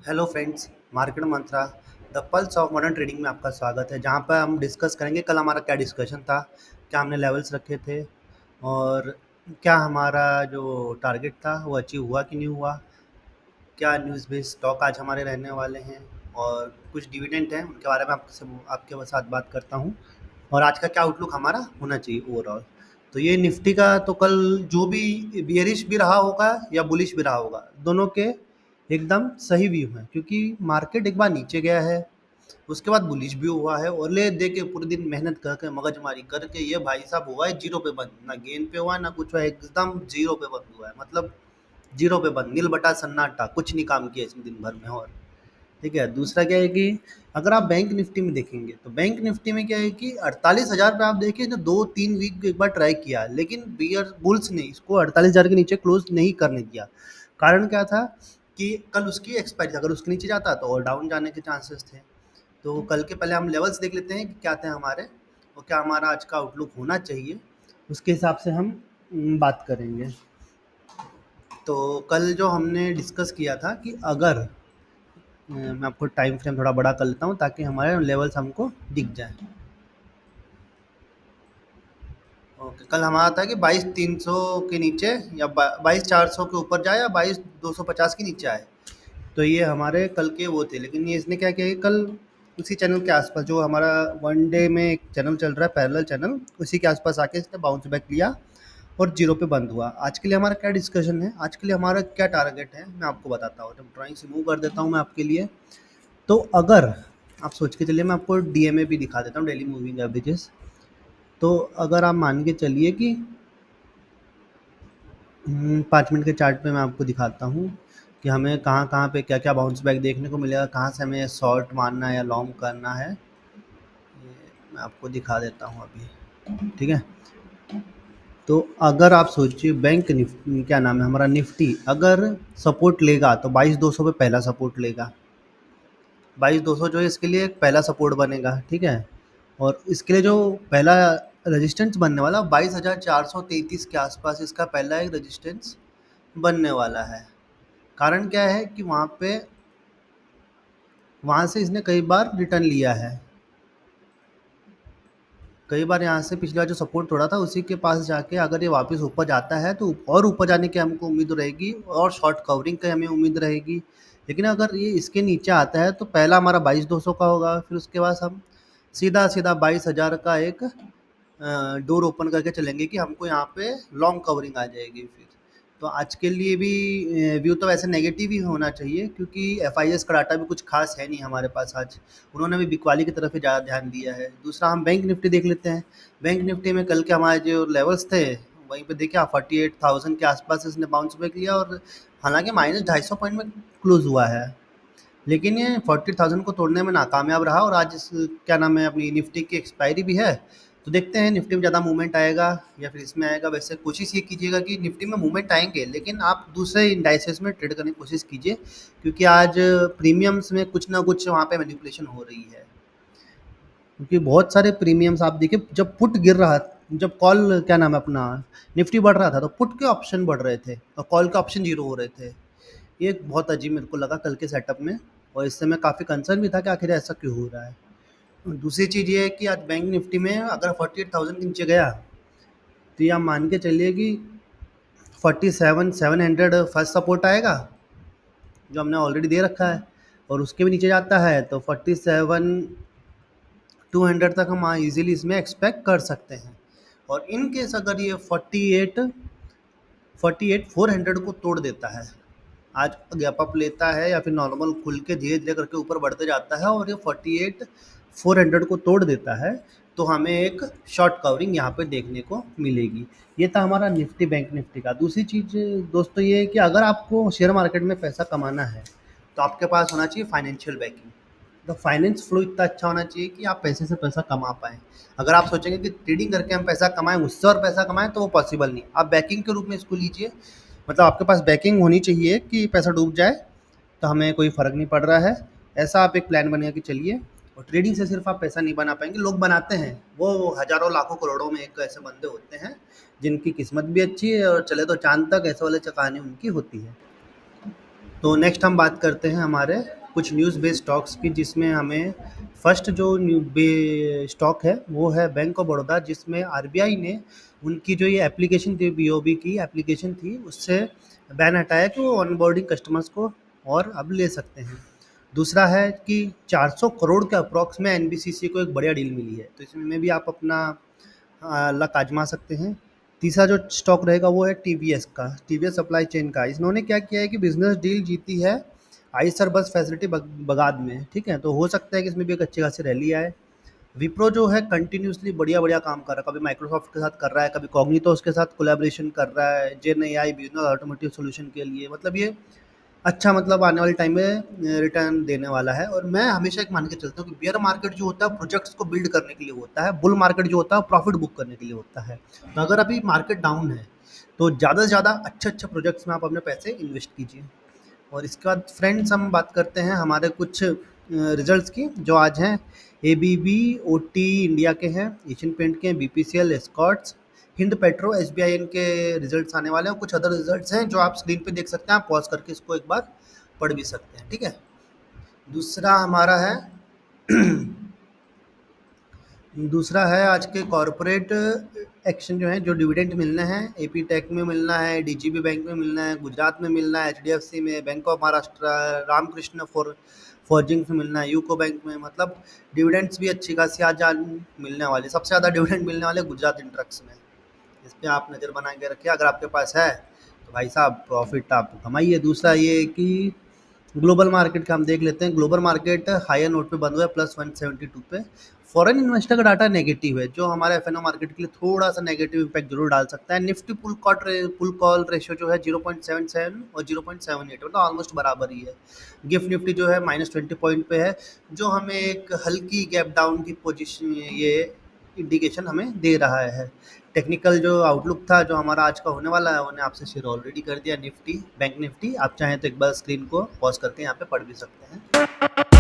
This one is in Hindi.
Hello friends, market Mantra the pulse of modern trading में आपका स्वागत है। जहाँ पर हम डिस्कस करेंगे कल हमारा क्या डिस्कशन था, क्या हमने लेवल्स रखे थे और क्या हमारा जो टारगेट था वो अचीव हुआ कि नहीं हुआ, क्या न्यूज़ बेस्ड स्टॉक आज हमारे रहने वाले हैं और कुछ डिविडेंड हैं उनके बारे में आपके साथ बात करता हूँ और आज का क्या आउटलुक हमारा होना चाहिए ओवरऑल। तो ये निफ्टी का तो कल जो भी बियरिश भी रहा होगा या बुलिश भी रहा होगा, दोनों के एकदम सही व्यू हैं क्योंकि मार्केट एक बार नीचे गया है, उसके बाद बुलिश भी हुआ है और ले दे के पूरे दिन मेहनत करके मगजमारी करके ये भाई साहब हुआ है जीरो पे बंद, ना गेन पे हुआ है ना कुछ हुआ है, एकदम जीरो पे बंद हुआ है। मतलब जीरो पे बंद, नील बटा सन्नाटा, कुछ नहीं काम किया इसमें दिन भर में। और ठीक है, दूसरा क्या है कि अगर आप बैंक निफ्टी में देखेंगे तो बैंक निफ्टी में क्या है कि 48,000 पे आप देखिए तो 2-3 वीक एक बार ट्राई किया, लेकिन बियर बुल्स ने इसको 48,000 के नीचे क्लोज नहीं करने दिया। कारण क्या था कि कल उसकी एक्सपायरी था, अगर उसके नीचे जाता तो और डाउन जाने के चांसेस थे। तो कल के पहले हम लेवल्स देख लेते हैं कि क्या थे हमारे और क्या हमारा आज का आउटलुक होना चाहिए, उसके हिसाब से हम बात करेंगे। तो कल जो हमने डिस्कस किया था कि अगर मैं आपको टाइम फ्रेम थोड़ा बड़ा कर लेता हूँ ताकि हमारे लेवल्स हमको दिख जाए। ओके, कल हमारा था कि 22,300 के नीचे या 22,400 के ऊपर जाए या 22,250 के नीचे आए। तो ये हमारे कल के वो थे, लेकिन ये इसने क्या किया कि कल उसी चैनल के आसपास, जो हमारा वन डे में एक चैनल चल रहा है पैरेलल चैनल, उसी के आसपास आके इसने बाउंस बैक लिया और जीरो पे बंद हुआ। आज के लिए हमारा क्या डिस्कशन है, आज के लिए हमारा क्या टारगेट है, मैं आपको बताता हूँ। जब ड्राइंग से मूव कर देता हूँ मैं आपके लिए, तो अगर आप सोच के चलिए, मैं आपको डीएमए भी दिखा देता हूँ, डेली मूविंग एवरेजेस। तो अगर आप मान के चलिए कि 5 मिनट के चार्ट पे मैं आपको दिखाता हूँ कि हमें कहाँ कहाँ पे क्या क्या बाउंस बैक देखने को मिलेगा, कहाँ से हमें शॉर्ट मारना है या लॉन्ग करना है, ये मैं आपको दिखा देता हूँ अभी। ठीक है, तो अगर आप सोचिए बैंक निफ्टी, क्या नाम है हमारा, निफ्टी अगर सपोर्ट लेगा तो 22,200 पे पहला सपोर्ट लेगा। 22,200 जो है इसके लिए एक पहला सपोर्ट बनेगा। ठीक है, और इसके लिए जो पहला रेजिस्टेंस बनने वाला 22,433 के आसपास इसका पहला एक रेजिस्टेंस बनने वाला है। कारण क्या है कि वहाँ से इसने कई बार रिटर्न लिया है, कई बार यहाँ से पिछला जो सपोर्ट तोड़ा था उसी के पास जाके अगर ये वापस ऊपर जाता है तो और ऊपर जाने की हमको उम्मीद रहेगी और शॉर्ट कवरिंग की हमें उम्मीद रहेगी। लेकिन अगर ये इसके नीचे आता है तो पहला हमारा 22,200 का होगा, फिर उसके बाद हम सीधा सीधा 22,000 का एक डोर ओपन करके चलेंगे कि हमको यहाँ पे लॉन्ग कवरिंग आ जाएगी। फिर तो आज के लिए भी व्यू तो वैसे नेगेटिव ही होना चाहिए क्योंकि एफआईएस का डाटा भी कुछ खास है नहीं हमारे पास आज, उन्होंने भी बिकवाली की तरफ ही ज़्यादा ध्यान दिया है। दूसरा हम बैंक निफ्टी देख लेते हैं। बैंक निफ्टी में कल के हमारे जो लेवल्स थे वहीं पे देखिए आप 48,000 के आसपास इसने बाउंस बैक लिया और हालांकि -250 पॉइंट में क्लोज हुआ है, लेकिन ये 40,000 को तोड़ने में नाकामयाब रहा और आज क्या नाम है अपनी निफ्टी की एक्सपायरी भी है। तो देखते हैं निफ्टी में ज़्यादा मूवमेंट आएगा या फिर इसमें आएगा। वैसे कोशिश ये कीजिएगा कि निफ्टी में मूवमेंट आएंगे लेकिन आप दूसरे इंडाइसेस में ट्रेड करने की कोशिश कीजिए, क्योंकि आज प्रीमियम्स में कुछ ना कुछ वहाँ पे मैनिपुलेशन हो रही है। क्योंकि बहुत सारे प्रीमियम्स आप देखिए, जब पुट गिर रहा, जब कॉल क्या नाम है अपना निफ्टी बढ़ रहा था तो पुट के ऑप्शन बढ़ रहे थे और कॉल के ऑप्शन जीरो हो रहे थे। ये बहुत अजीब मेरे को लगा कल के सेटअप में और इससे मैं काफ़ी कंसर्न भी था कि आखिर ऐसा क्यों हो रहा है। दूसरी चीज़ ये है कि आज बैंक निफ्टी में अगर 48,000 के नीचे गया तो ये आप मान के चलिए कि 47,700 फर्स्ट सपोर्ट आएगा जो हमने ऑलरेडी दे रखा है, और उसके भी नीचे जाता है तो 47,200 तक हम इजीली इसमें एक्सपेक्ट कर सकते हैं। और इन केस अगर ये 48,400 को तोड़ देता है, आज गैप अप लेता है या फिर नॉर्मल खुल के धीरे धीरे करके ऊपर बढ़ते जाता है और ये 48,400 को तोड़ देता है, तो हमें एक शॉर्ट कवरिंग यहाँ पे देखने को मिलेगी। ये था हमारा निफ्टी बैंक निफ्टी का। दूसरी चीज़ दोस्तों ये है कि अगर आपको शेयर मार्केट में पैसा कमाना है तो आपके पास होना चाहिए फाइनेंशियल बैकिंग। तो फाइनेंस फ्लो इतना अच्छा होना चाहिए कि आप पैसे से पैसा कमा पाएँ। अगर आप सोचेंगे कि ट्रेडिंग करके हम पैसा कमाएँ, उससे और पैसा कमाएँ, तो वो पॉसिबल नहीं। आप बैकिंग के रूप में इसको लीजिए, मतलब आपके पास बैकिंग होनी चाहिए कि पैसा डूब जाए तो हमें कोई फ़र्क नहीं पड़ रहा है। ऐसा आप एक प्लान बना के चलिए। और ट्रेडिंग से सिर्फ आप पैसा नहीं बना पाएंगे, लोग बनाते हैं, वो हज़ारों लाखों करोड़ों में एक ऐसे बंदे होते हैं जिनकी किस्मत भी अच्छी है और चले तो चाँद तक, ऐसे वाले कहानी उनकी होती है। तो नेक्स्ट हम बात करते हैं हमारे कुछ न्यूज़ बेस्ड स्टॉक्स की, जिसमें हमें फर्स्ट जो स्टॉक है वो है बैंक ऑफ बड़ौदा, जिसमें आरबीआई ने उनकी जो ये एप्लीकेशन थी, बीओबी की एप्लीकेशन थी, उससे बैन हटाया कि वो ऑनबोर्डिंग कस्टमर्स को और अब ले सकते हैं। दूसरा है कि 400 करोड़ के अप्रॉक्स में एनबीसीसी को एक बढ़िया डील मिली है, तो इसमें भी आप अपना लक आजमा सकते हैं। तीसरा जो स्टॉक रहेगा वो है टीवीएस का, टीवीएस सप्लाई चेन का। इन्होंने क्या किया है कि बिजनेस डील जीती है आइसर बस फैसिलिटी बगाद में, ठीक है, तो हो सकता है कि इसमें भी एक अच्छी खासी रैली आए। विप्रो जो है कंटिन्यूसली बढ़िया बढ़िया काम कर रहा है, कभी माइक्रोसॉफ्ट के साथ कर रहा है, कभी कॉग्निटोस के साथ कोलैबोरेशन कर रहा है, जेन एआई बिजनेस ऑटोमोटिव सोल्यूशन के लिए, मतलब ये अच्छा, मतलब आने वाले टाइम में रिटर्न देने वाला है। और मैं हमेशा एक मान के चलता हूँ कि बियर मार्केट जो होता है प्रोजेक्ट्स को बिल्ड करने के लिए होता है, बुल मार्केट जो होता है प्रॉफिट बुक करने के लिए होता है। तो अगर अभी मार्केट डाउन है तो ज़्यादा से ज़्यादा अच्छे अच्छे प्रोजेक्ट्स में आप अपने पैसे इन्वेस्ट कीजिए। और इसके बाद फ्रेंड्स हम बात करते हैं हमारे कुछ रिजल्ट्स की जो आज हैं। एबीबी ओटी इंडिया के हैं, एशियन पेंट के हैं, BPCL, Escorts, Hind petro, SBIN के रिजल्ट्स आने वाले हैं। कुछ अदर रिजल्ट्स हैं जो आप स्क्रीन पे देख सकते हैं, आप पॉज करके इसको एक बार पढ़ भी सकते हैं, ठीक है। दूसरा हमारा है दूसरा है आज के कॉरपोरेट एक्शन जो है, जो डिविडेंड मिलने हैं, एपी टेक में मिलना है, डीजीबी बैंक में मिलना है, गुजरात में मिलना है, एचडीएफसी में, बैंक ऑफ महाराष्ट्र, रामकृष्ण फॉर्जिंग्स में मिलना है, यूको बैंक में। मतलब डिविडेंड्स भी अच्छी खासी आज मिलने वाली। सबसे ज़्यादा डिविडेंड मिलने वाले गुजरात इंट्रक्स में। इस पे आप नज़र बना के रखिए, अगर आपके पास है तो भाई साहब प्रॉफिट आप कमाइए। दूसरा ये कि ग्लोबल मार्केट का हम देख लेते हैं। ग्लोबल मार्केट हायर नोट पे बंद हुआ है, +172 पे। फॉरेन इन्वेस्टर का डाटा नेगेटिव है, जो हमारे एफएनओ मार्केट के लिए थोड़ा सा नेगेटिव इम्पैक्ट जरूर डाल सकता है। निफ्टी पुल कॉल रेशियो जो है 0.77 और 0.78, मतलब ऑलमोस्ट बराबर ही है। गिफ्ट निफ्टी जो है -20 पॉइंट पे है, जो हमें एक हल्की गैप डाउन की पोजीशन, ये इंडिकेशन हमें दे रहा है। टेक्निकल जो आउटलुक था जो हमारा आज का होने वाला है, उन्हें आपसे शेयर ऑलरेडी कर दिया। निफ्टी, बैंक निफ्टी, आप चाहें तो एक बार स्क्रीन को पॉज करके यहाँ पे पढ़ भी सकते हैं।